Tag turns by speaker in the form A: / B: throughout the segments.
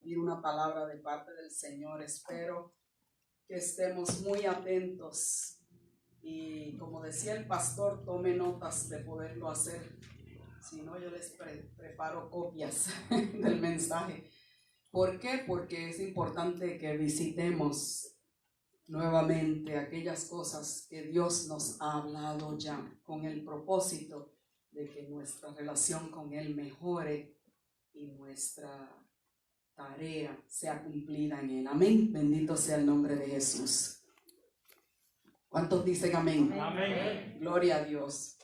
A: compartir una palabra de parte del Señor. Espero que estemos muy atentos y, como decía el pastor, tome notas de poderlo hacer. Si no, yo les preparo copias del mensaje. ¿Por qué? Porque es importante que visitemos nuevamente aquellas cosas que Dios nos ha hablado ya, con el propósito de que nuestra relación con Él mejore y nuestra tarea sea cumplida en Él. Amén. Bendito sea el nombre de Jesús. ¿Cuántos dicen amén?
B: Amén.
A: Gloria a Dios.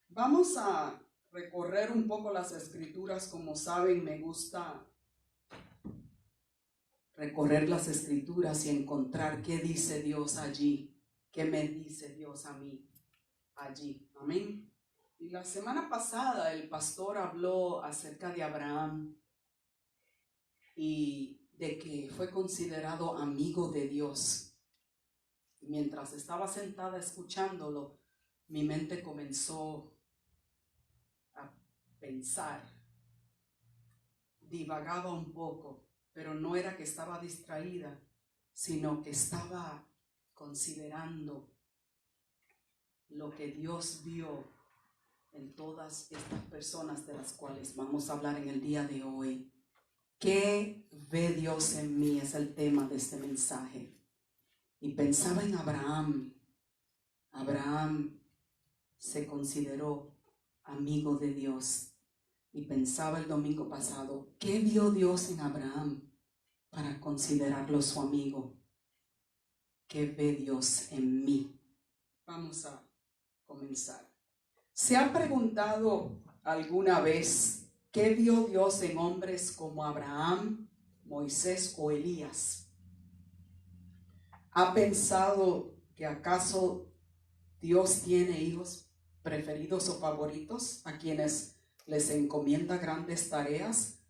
A: Vamos a recorrer un poco las escrituras. Como saben, me gusta recorrer las escrituras y encontrar qué dice Dios allí, qué me dice Dios a mí allí. Amén. Y la semana pasada el pastor habló acerca de Abraham y de que fue considerado amigo de Dios. Y mientras estaba sentada escuchándolo, mi mente comenzó a pensar, divagaba un poco, pero no era que estaba distraída, sino que estaba considerando lo que Dios vio en todas estas personas de las cuales vamos a hablar en el día de hoy. ¿Qué ve Dios en mí? Es el tema de este mensaje. Y pensaba en Abraham. Abraham se consideró amigo de Dios. Y pensaba el domingo pasado, ¿qué vio Dios en Abraham para considerarlo su amigo? ¿Qué ve Dios en mí? Vamos a comenzar. ¿Se ha preguntado alguna vez qué vio Dios en hombres como Abraham, Moisés o Elías? ¿Ha pensado que acaso Dios tiene hijos preferidos o favoritos a quienes les encomienda grandes tareas?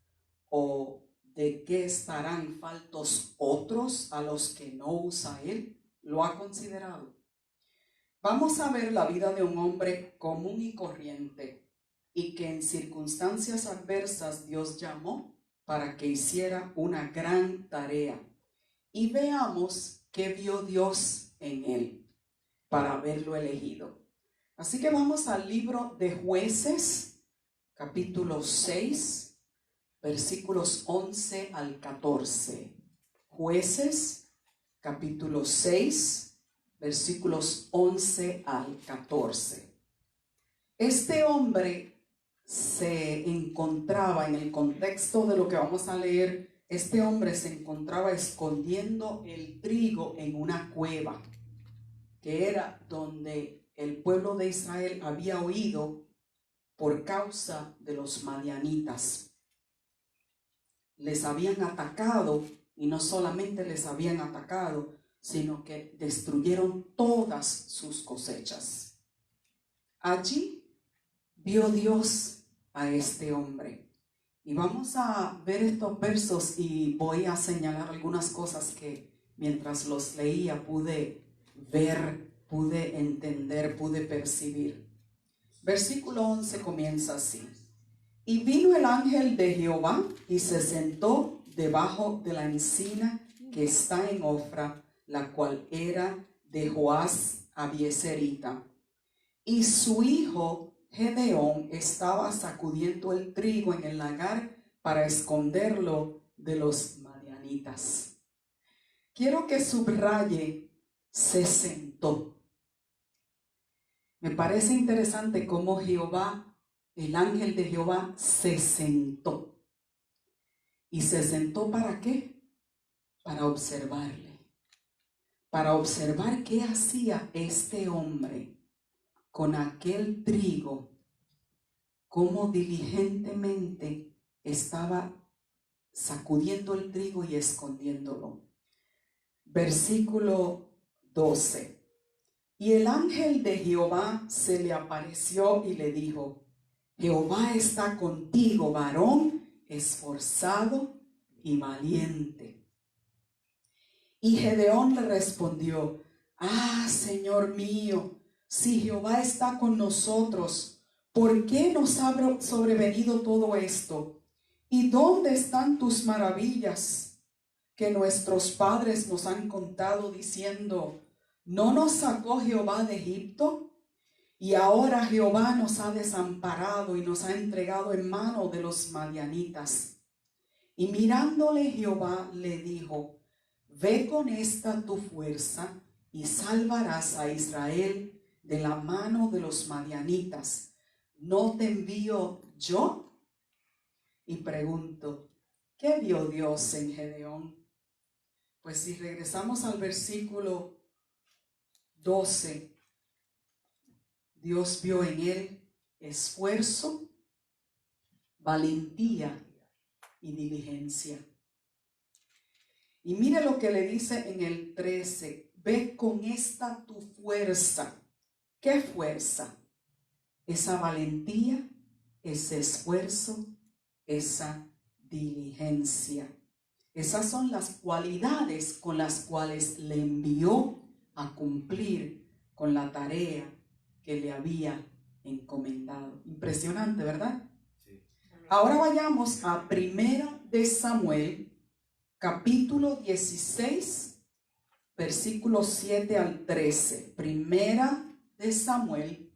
A: ¿O de qué estarán faltos otros a los que no usa Él? ¿Lo ha considerado? Vamos a ver la vida de un hombre común y corriente y que en circunstancias adversas Dios llamó para que hiciera una gran tarea. Y veamos qué vio Dios en él para haberlo elegido. Así que vamos al libro de Jueces, capítulo 6, versículos 11 al 14. Jueces, capítulo 6, versículos 11 al 14. Este hombre se encontraba, en el contexto de lo que vamos a leer, este hombre se encontraba escondiendo el trigo en una cueva, que era donde el pueblo de Israel había huido por causa de los madianitas. Les habían atacado, y no solamente les habían atacado, sino que destruyeron todas sus cosechas. Allí vio Dios a este hombre. Y vamos a ver estos versos y voy a señalar algunas cosas que mientras los leía pude ver, pude entender, pude percibir. Versículo 11 comienza así. Y vino el ángel de Jehová y se sentó debajo de la encina que está en Ofra, la cual era de Joás Abieserita. Y su hijo Gedeón estaba sacudiendo el trigo en el lagar para esconderlo de los madianitas. Quiero que subraye, se sentó. Me parece interesante cómo Jehová, el ángel de Jehová, se sentó. ¿Y se sentó para qué? Para observarle. Para observar qué hacía este hombre con aquel trigo, cómo diligentemente estaba sacudiendo el trigo y escondiéndolo. Versículo 12. Y el ángel de Jehová se le apareció y le dijo: Jehová está contigo, varón esforzado y valiente. Y Gedeón le respondió: Ah, Señor mío, si Jehová está con nosotros, ¿por qué nos ha sobrevenido todo esto? ¿Y dónde están tus maravillas que nuestros padres nos han contado diciendo, ¿no nos sacó Jehová de Egipto? Y ahora Jehová nos ha desamparado y nos ha entregado en mano de los madianitas. Y mirándole Jehová le dijo, ve con esta tu fuerza y salvarás a Israel de la mano de los madianitas. ¿No te envío yo? Y pregunto, ¿qué vio Dios en Gedeón? Pues si regresamos al versículo 12, Dios vio en él esfuerzo, valentía y diligencia. Y mire lo que le dice en el 13, ve con esta tu fuerza. ¿Qué fuerza? Esa valentía, ese esfuerzo, esa diligencia. Esas son las cualidades con las cuales le envió a cumplir con la tarea que le había encomendado. Impresionante, ¿verdad? Sí. Ahora vayamos a 1 de Samuel, capítulo 16, versículos 7 al 13. 1 de Samuel,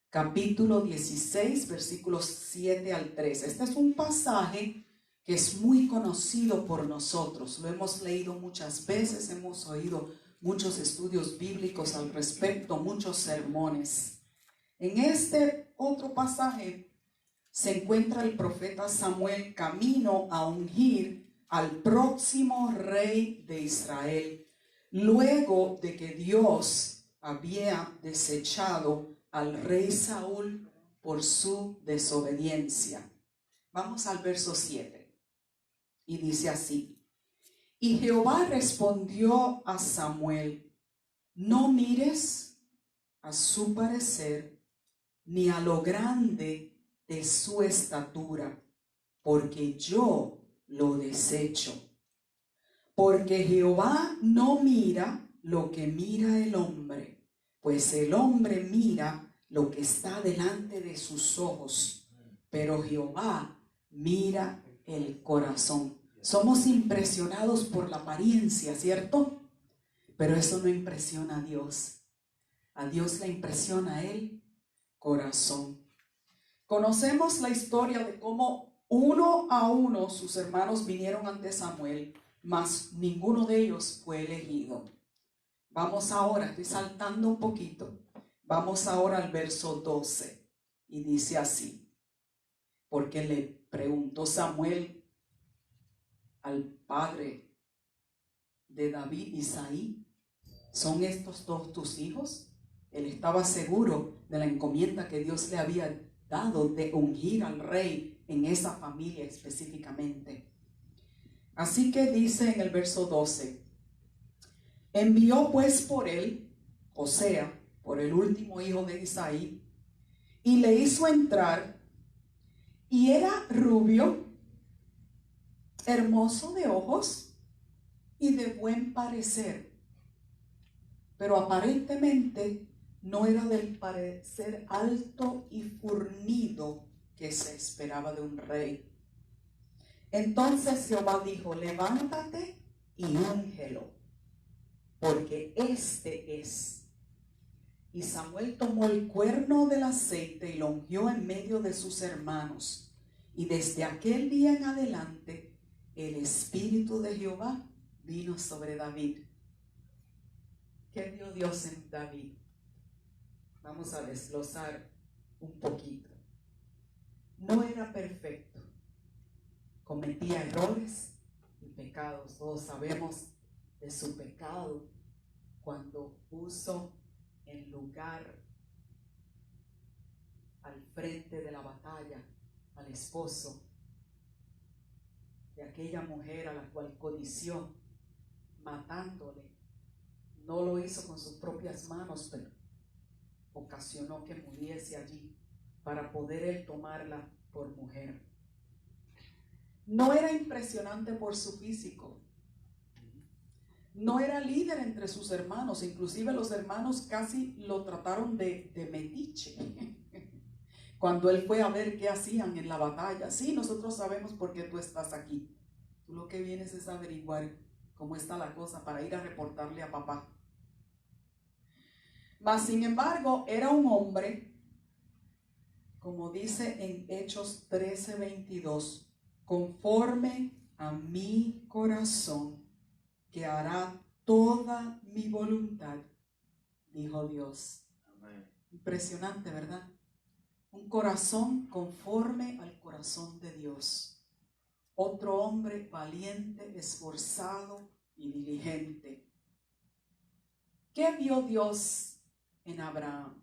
A: capítulo 16, versículos 7 al 13. Este es un pasaje que es muy conocido por nosotros. Lo hemos leído muchas veces, hemos oído muchos estudios bíblicos al respecto, muchos sermones. En este otro pasaje se encuentra el profeta Samuel camino a ungir al próximo rey de Israel, luego de que Dios había desechado al rey Saúl por su desobediencia. Vamos al verso 7. Y dice así: y Jehová respondió a Samuel, no mires a su parecer, ni a lo grande de su estatura, porque yo lo desecho. Porque Jehová no mira lo que mira el hombre, pues el hombre mira lo que está delante de sus ojos, pero Jehová mira el corazón. Somos impresionados por la apariencia, ¿cierto? Pero eso no impresiona a Dios. A Dios le impresiona el corazón. Conocemos la historia de cómo uno a uno sus hermanos vinieron ante Samuel, mas ninguno de ellos fue elegido. Vamos ahora, estoy saltando un poquito. Vamos ahora al verso 12 y dice así: porque le preguntó Samuel al padre de David, Isaí, ¿son estos todos tus hijos? Él estaba seguro de la encomienda que Dios le había dado de ungir al rey en esa familia específicamente. Así que dice en el verso 12, envió pues por él, o sea, por el último hijo de Isaí, y le hizo entrar, y era rubio, hermoso de ojos y de buen parecer, pero aparentemente no era del parecer alto y fornido que se esperaba de un rey. Entonces Jehová dijo, levántate y úngelo, porque este es. Y Samuel tomó el cuerno del aceite y lo ungió en medio de sus hermanos. Y desde aquel día en adelante, el Espíritu de Jehová vino sobre David. ¿Qué vio Dios en David? Vamos a desglosar un poquito. No era perfecto. Cometía errores y pecados. Todos sabemos de su pecado cuando puso en lugar al frente de la batalla al esposo de aquella mujer a la cual codició, matándole. No lo hizo con sus propias manos, pero ocasionó que muriese allí para poder él tomarla por mujer. No era impresionante por su físico. No era líder entre sus hermanos. Inclusive los hermanos casi lo trataron de metiche. Cuando él fue a ver qué hacían en la batalla, sí, nosotros sabemos por qué tú estás aquí. Tú lo que vienes es averiguar cómo está la cosa para ir a reportarle a papá. Mas, sin embargo, era un hombre, como dice en Hechos 13:22, conforme a mi corazón, que hará toda mi voluntad, dijo Dios. Amén. Impresionante, ¿verdad? Un corazón conforme al corazón de Dios. Otro hombre valiente, esforzado y diligente. ¿Qué vio Dios en Abraham?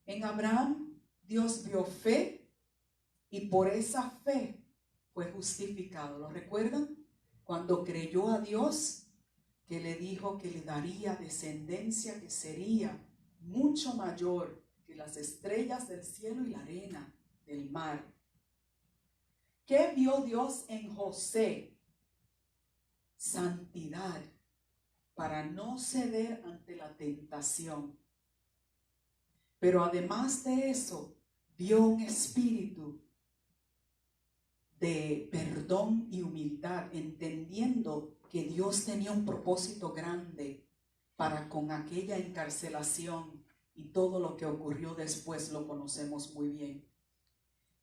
A: En Abraham Dios vio fe y por esa fe fue justificado. ¿Lo recuerdan? Cuando creyó a Dios, que le dijo que le daría descendencia que sería mucho mayor que las estrellas del cielo y la arena del mar. ¿Qué vio Dios en José? Santidad, para no ceder ante la tentación. Pero además de eso, vio un espíritu de perdón y humildad, entendiendo que Dios tenía un propósito grande para con aquella encarcelación, y todo lo que ocurrió después lo conocemos muy bien.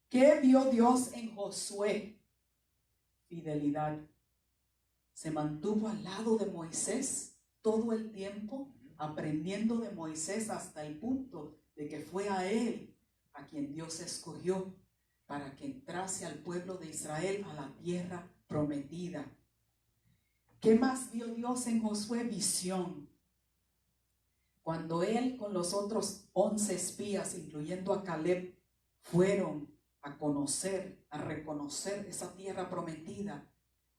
A: ¿Qué vio Dios en Josué? Fidelidad. Se mantuvo al lado de Moisés todo el tiempo, aprendiendo de Moisés hasta el punto de que fue a él a quien Dios escogió para que entrase al pueblo de Israel a la tierra prometida. ¿Qué más vio Dios en Josué? Visión. Cuando él con los otros 11 espías, incluyendo a Caleb, fueron a conocer, a reconocer esa tierra prometida,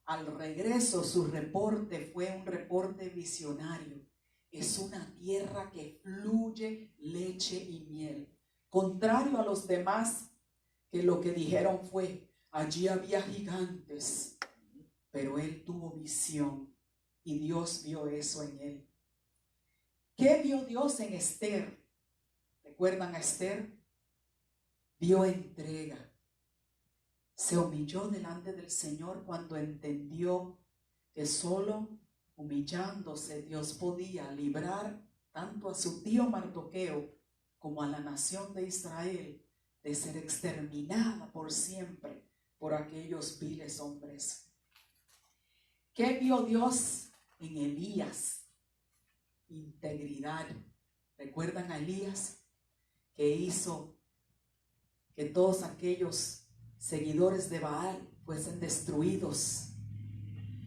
A: al regreso su reporte fue un reporte visionario. Es una tierra que fluye leche y miel. Contrario a los demás, que lo que dijeron fue, allí había gigantes, pero él tuvo visión y Dios vio eso en él. ¿Qué vio Dios en Esther? ¿Recuerdan a Esther? Vio entrega. Se humilló delante del Señor cuando entendió que solo humillándose Dios podía librar tanto a su tío Mardoqueo como a la nación de Israel de ser exterminada por siempre por aquellos viles hombres. ¿Qué vio Dios en Elías? Integridad. ¿Recuerdan a Elías que hizo que todos aquellos seguidores de Baal fuesen destruidos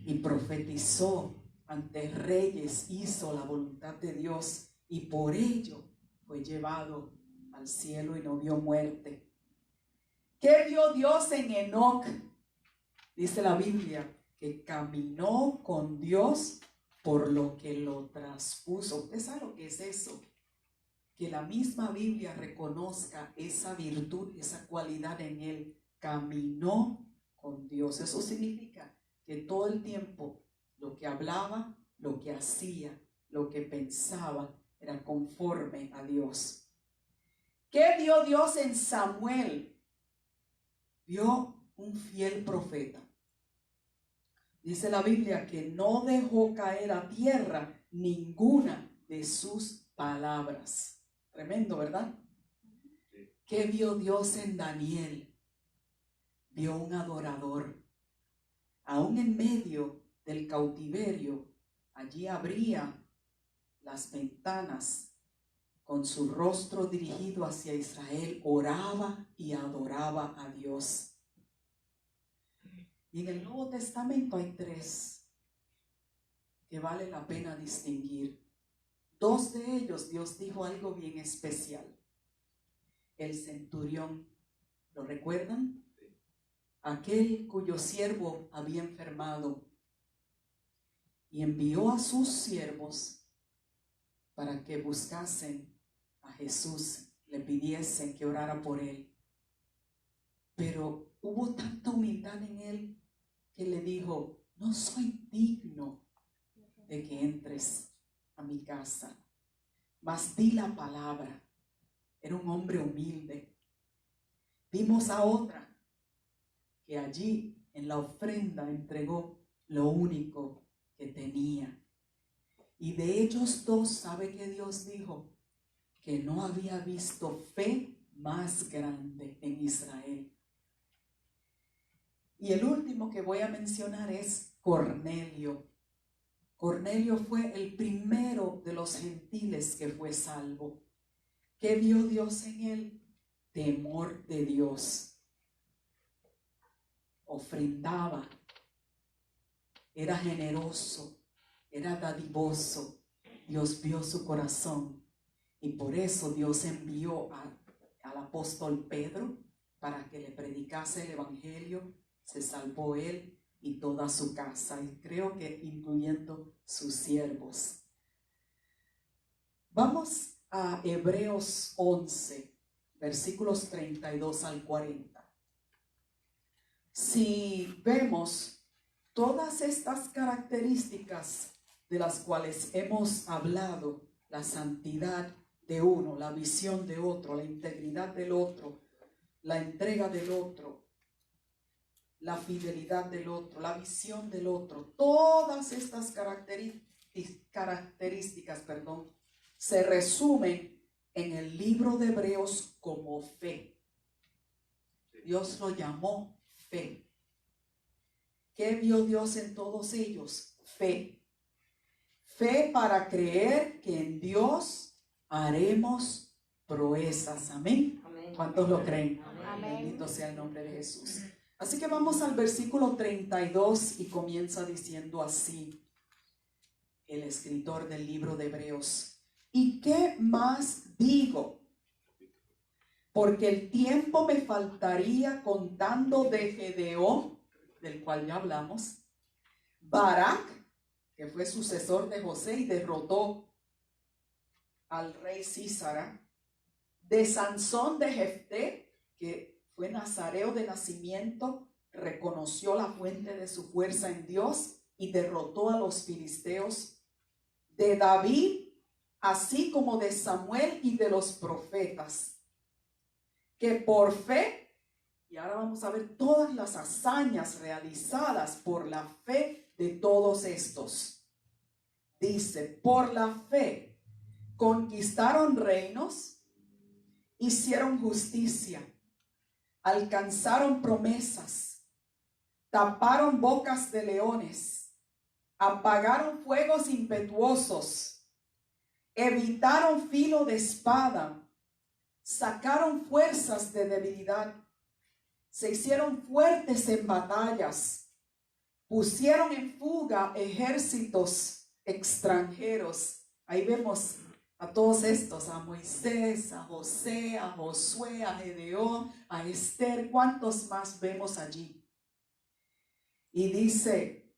A: y profetizó ante reyes, hizo la voluntad de Dios y por ello fue llevado al cielo y no vio muerte? ¿Qué vio Dios en Enoc? Dice la Biblia que caminó con Dios por lo que lo traspuso. ¿Usted sabe lo que es eso? Que la misma Biblia reconozca esa virtud, esa cualidad en él. Caminó con Dios. Eso significa que todo el tiempo lo que hablaba, lo que hacía, lo que pensaba era conforme a Dios. ¿Qué vio Dios en Samuel? Vio un fiel profeta. Dice la Biblia que no dejó caer a tierra ninguna de sus palabras. Tremendo, ¿verdad? ¿Qué vio Dios en Daniel? Vio un adorador. Aún en medio del cautiverio, allí abría las ventanas con su rostro dirigido hacia Israel, oraba y adoraba a Dios. Y en el Nuevo Testamento hay 3 que vale la pena distinguir. 2 de ellos Dios dijo algo bien especial. El centurión, ¿lo recuerdan? Aquel cuyo siervo había enfermado y envió a sus siervos para que buscasen a Jesús, le pidiesen que orara por él. Pero hubo tanta humildad en él que le dijo, no soy digno de que entres a mi casa, mas di la palabra era un hombre humilde. Vimos a otra que allí en la ofrenda entregó lo único que tenía. Y de ellos dos, ¿sabe qué Dios dijo? Que no había visto fe más grande en Israel. Y el último que voy a mencionar es Cornelio. Cornelio fue el primero de los gentiles que fue salvo. ¿Qué vio Dios en él? Temor de Dios. Ofrendaba, era generoso, era dadivoso. Dios vio su corazón y por eso Dios envió al apóstol Pedro para que le predicase el evangelio. Se salvó él y toda su casa, y creo que incluyendo sus siervos. Vamos a Hebreos 11, versículos 32 al 40. Si vemos todas estas características de las cuales hemos hablado, la santidad de uno, la visión de otro, la integridad del otro, la entrega del otro, la fidelidad del otro, la visión del otro, todas estas características, se resumen en el libro de Hebreos como fe. Dios lo llamó fe. ¿Qué vio Dios en todos ellos? Fe. Fe para creer que en Dios haremos proezas. Amén. Amén. ¿Cuántos lo creen? Amén. Bendito sea el nombre de Jesús. Así que vamos al versículo 32 y comienza diciendo así el escritor del libro de Hebreos. ¿Y qué más digo? Porque el tiempo me faltaría contando de Gedeón, del cual ya hablamos, Barak, que fue sucesor de José y derrotó al rey Sísara, de Sansón de Jefté, que fue nazareo de nacimiento, reconoció la fuente de su fuerza en Dios y derrotó a los filisteos, de David, así como de Samuel y de los profetas, que por fe, y ahora vamos a ver todas las hazañas realizadas por la fe de todos estos. Dice, por la fe conquistaron reinos, hicieron justicia, alcanzaron promesas, taparon bocas de leones, apagaron fuegos impetuosos, evitaron filo de espada, sacaron fuerzas de debilidad, se hicieron fuertes en batallas, pusieron en fuga ejércitos extranjeros. Ahí vemos a todos estos, a Moisés, a José, a Josué, a Gedeón, a Esther. ¿Cuántos más vemos allí? Y dice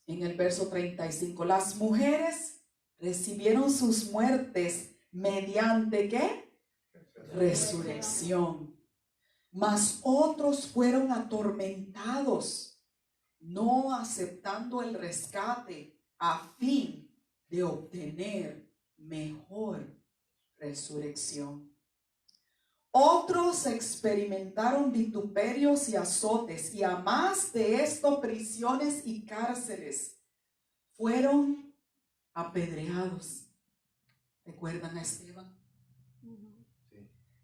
A: en el verso 35, las mujeres recibieron sus muertes mediante ¿qué? Resurrección. Mas otros fueron atormentados, no aceptando el rescate a fin de obtener mejor resurrección. Otros experimentaron vituperios y azotes, y a más de esto prisiones y cárceles. Fueron apedreados. ¿Recuerdan a Esteban?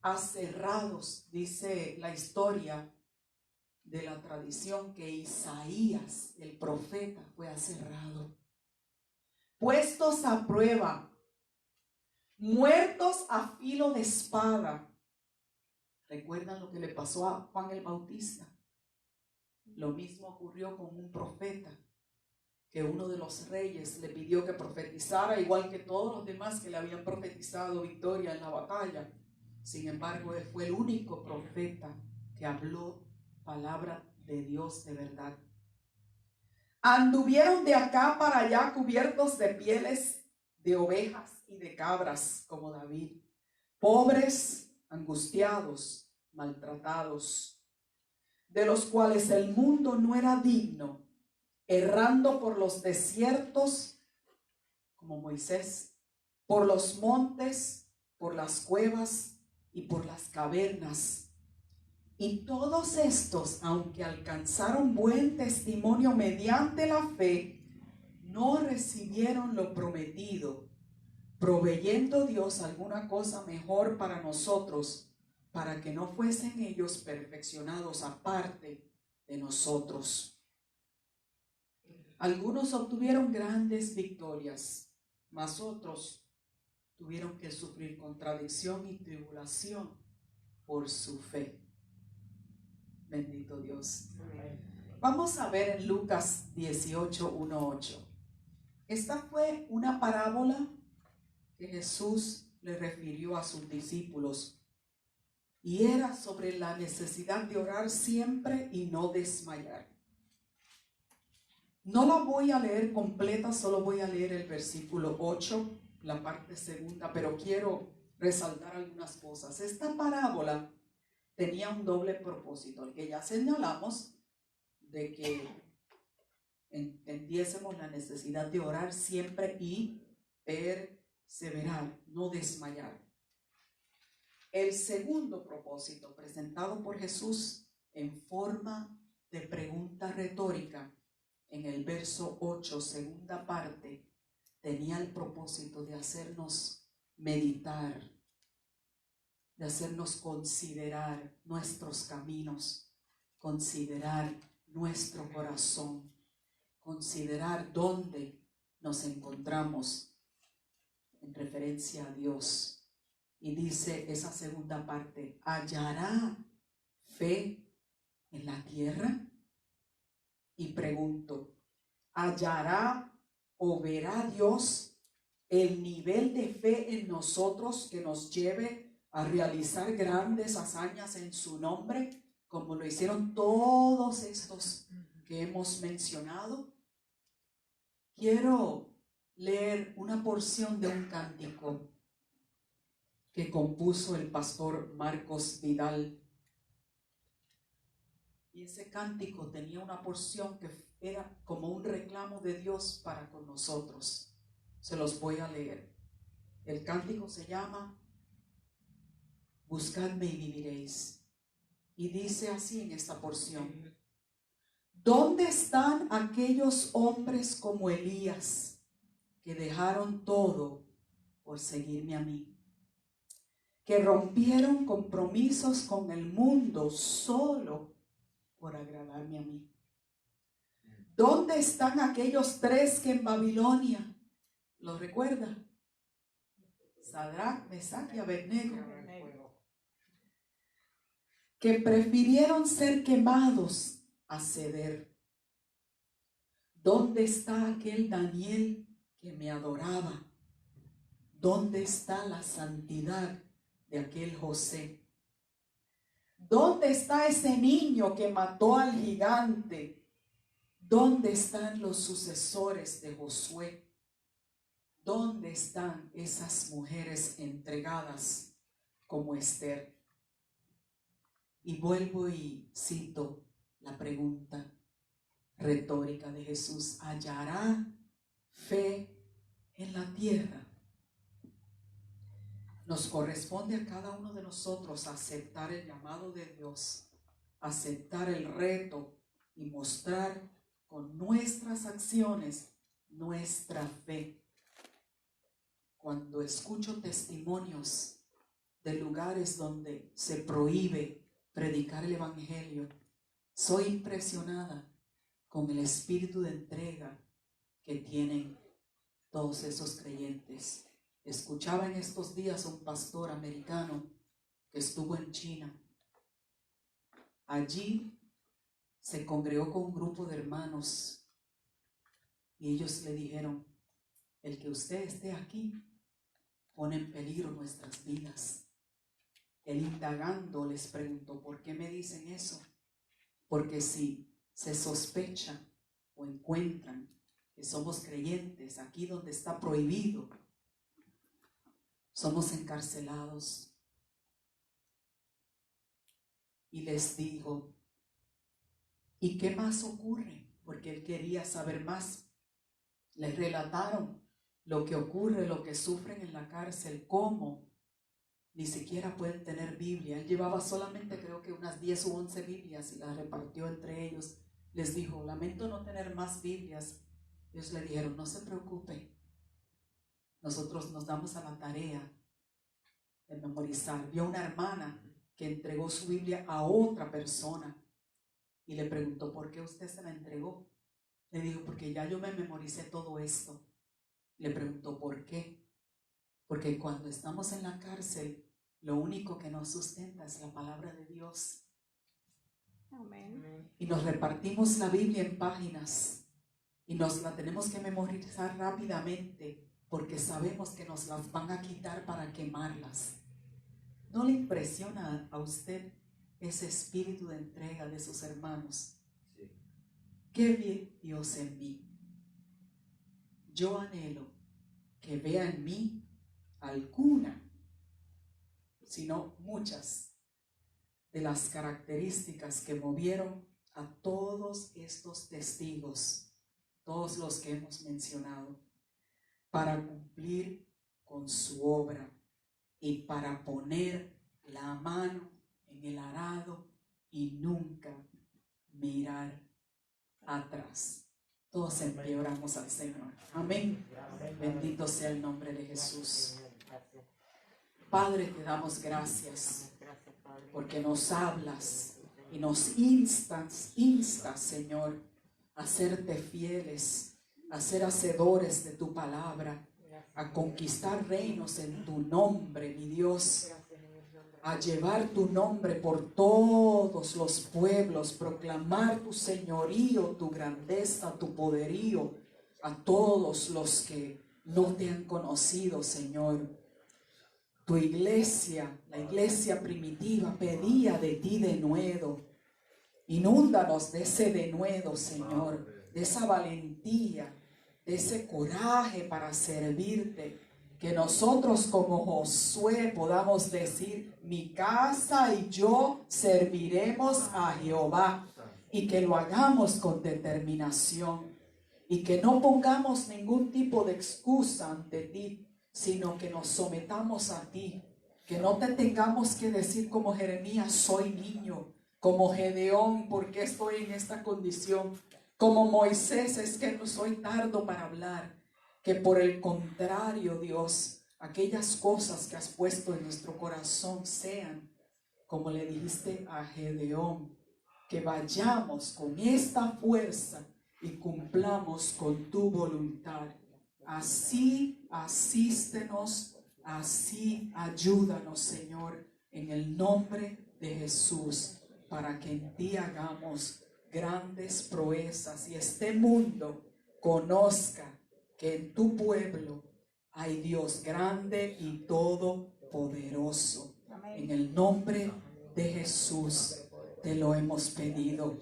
A: Aserrados, dice la historia de la tradición, que Isaías, el profeta, fue aserrado. Puestos a prueba, muertos a filo de espada. ¿Recuerdan lo que le pasó a Juan el Bautista? Lo mismo ocurrió con un profeta, que uno de los reyes le pidió que profetizara, igual que todos los demás que le habían profetizado victoria en la batalla. Sin embargo, él fue el único profeta que habló palabra de Dios de verdad. Anduvieron de acá para allá cubiertos de pieles de ovejas y de cabras, como David, pobres, angustiados, maltratados, de los cuales el mundo no era digno, errando por los desiertos, como Moisés, por los montes, por las cuevas y por las cavernas. Y todos estos, aunque alcanzaron buen testimonio mediante la fe, no recibieron lo prometido, proveyendo Dios alguna cosa mejor para nosotros, para que no fuesen ellos perfeccionados aparte de nosotros. Algunos obtuvieron grandes victorias, mas otros tuvieron que sufrir contradicción y tribulación por su fe. Bendito Dios. Vamos a ver en Lucas 18, 1, 8. Esta fue una parábola que Jesús le refirió a sus discípulos y era sobre la necesidad de orar siempre y no desmayar. No la voy a leer completa, solo voy a leer el versículo 8, la parte segunda, pero quiero resaltar algunas cosas. Esta parábola tenía un doble propósito, el que ya señalamos, de que entendiésemos la necesidad de orar siempre y perseverar, no desmayar. El segundo propósito, presentado por Jesús en forma de pregunta retórica, en el verso 8, segunda parte, tenía el propósito de hacernos meditar, de hacernos considerar nuestros caminos, considerar nuestro corazón, considerar dónde nos encontramos en referencia a Dios. Y dice esa segunda parte, ¿hallará fe en la tierra? Y pregunto, ¿hallará o verá Dios el nivel de fe en nosotros que nos lleve a realizar grandes hazañas en su nombre, como lo hicieron todos estos que hemos mencionado? Quiero leer una porción de un cántico que compuso el pastor Marcos Vidal. Y ese cántico tenía una porción que era como un reclamo de Dios para con nosotros. Se los voy a leer. El cántico se llama Buscadme y viviréis. Y dice así en esta porción: ¿dónde están aquellos hombres como Elías que dejaron todo por seguirme a mí? Que rompieron compromisos con el mundo solo por agradarme a mí. ¿Dónde están aquellos 3 que en Babilonia, ¿lo recuerda? Sadrach, Mesach y Abednego, que prefirieron ser quemados a ceder? ¿Dónde está aquel Daniel que me adoraba? ¿Dónde está la santidad de aquel José? ¿Dónde está ese niño que mató al gigante? ¿Dónde están los sucesores de Josué? ¿Dónde están esas mujeres entregadas como Esther? Y vuelvo y cito la pregunta retórica de Jesús: ¿hallará fe en la tierra? Nos corresponde a cada uno de nosotros aceptar el llamado de Dios, aceptar el reto y mostrar con nuestras acciones nuestra fe. Cuando escucho testimonios de lugares donde se prohíbe predicar el evangelio, soy impresionada con el espíritu de entrega que tienen todos esos creyentes. Escuchaba en estos días a un pastor americano que estuvo en China. Allí se congregó con un grupo de hermanos y ellos le dijeron: el que usted esté aquí pone en peligro nuestras vidas. Él, indagando, les preguntó: ¿por qué me dicen eso? Porque si se sospecha o encuentran que somos creyentes aquí donde está prohibido, somos encarcelados. Y les dijo: ¿y qué más ocurre? Porque él quería saber más. Les relataron lo que ocurre, lo que sufren en la cárcel, cómo ni siquiera pueden tener Biblia. Él llevaba solamente creo que unas 10 u 11 Biblias y las repartió entre ellos. Les dijo, lamento no tener más Biblias. Ellos le dijeron, no se preocupe, nosotros nos damos a la tarea de memorizar. Vio una hermana que entregó su Biblia a otra persona y le preguntó, ¿por qué usted se la entregó? Le dijo, porque ya yo me memoricé todo esto. Le preguntó, ¿por qué? Porque cuando estamos en la cárcel, lo único que nos sustenta es la palabra de Dios.
B: Amén.
A: Y nos repartimos la Biblia en páginas y nos la tenemos que memorizar rápidamente porque sabemos que nos las van a quitar para quemarlas. ¿No le impresiona a usted ese espíritu de entrega de sus hermanos?
C: Sí.
A: ¿Qué ve Dios en mí? Yo anhelo que vea en mí alguna, sino muchas, de las características que movieron a todos estos testigos, todos los que hemos mencionado, para cumplir con su obra y para poner la mano en el arado y nunca mirar atrás. Todos empeoramos al Señor. Amén. Bendito sea el nombre de Jesús. Padre, te damos gracias porque nos hablas y nos instas, Señor, a serte fieles, a ser hacedores de tu palabra, a conquistar reinos en tu nombre, mi Dios, a llevar tu nombre por todos los pueblos, proclamar tu señorío, tu grandeza, tu poderío a todos los que no te han conocido, Señor. Tu iglesia, la iglesia primitiva, pedía de ti denuedo. Inúndanos de ese denuedo, Señor, de esa valentía, de ese coraje para servirte. Que nosotros como Josué podamos decir, mi casa y yo serviremos a Jehová. Y que lo hagamos con determinación. Y que no pongamos ningún tipo de excusa ante ti, sino que nos sometamos a ti. Que no te tengamos que decir como Jeremías, soy niño. Como Gedeón, ¿por qué estoy en esta condición? Como Moisés, es que no soy tardo para hablar. Que por el contrario, Dios, aquellas cosas que has puesto en nuestro corazón sean, como le dijiste a Gedeón, que vayamos con esta fuerza y cumplamos con tu voluntad. Así asístenos, así ayúdanos, Señor, en el nombre de Jesús, para que en ti hagamos grandes proezas y este mundo conozca que en tu pueblo hay Dios grande y todopoderoso. En el nombre de Jesús te lo hemos pedido.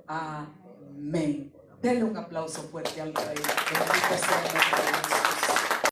A: Amén. Denle un aplauso fuerte al Rey. Bendito sea el nombre de Jesús.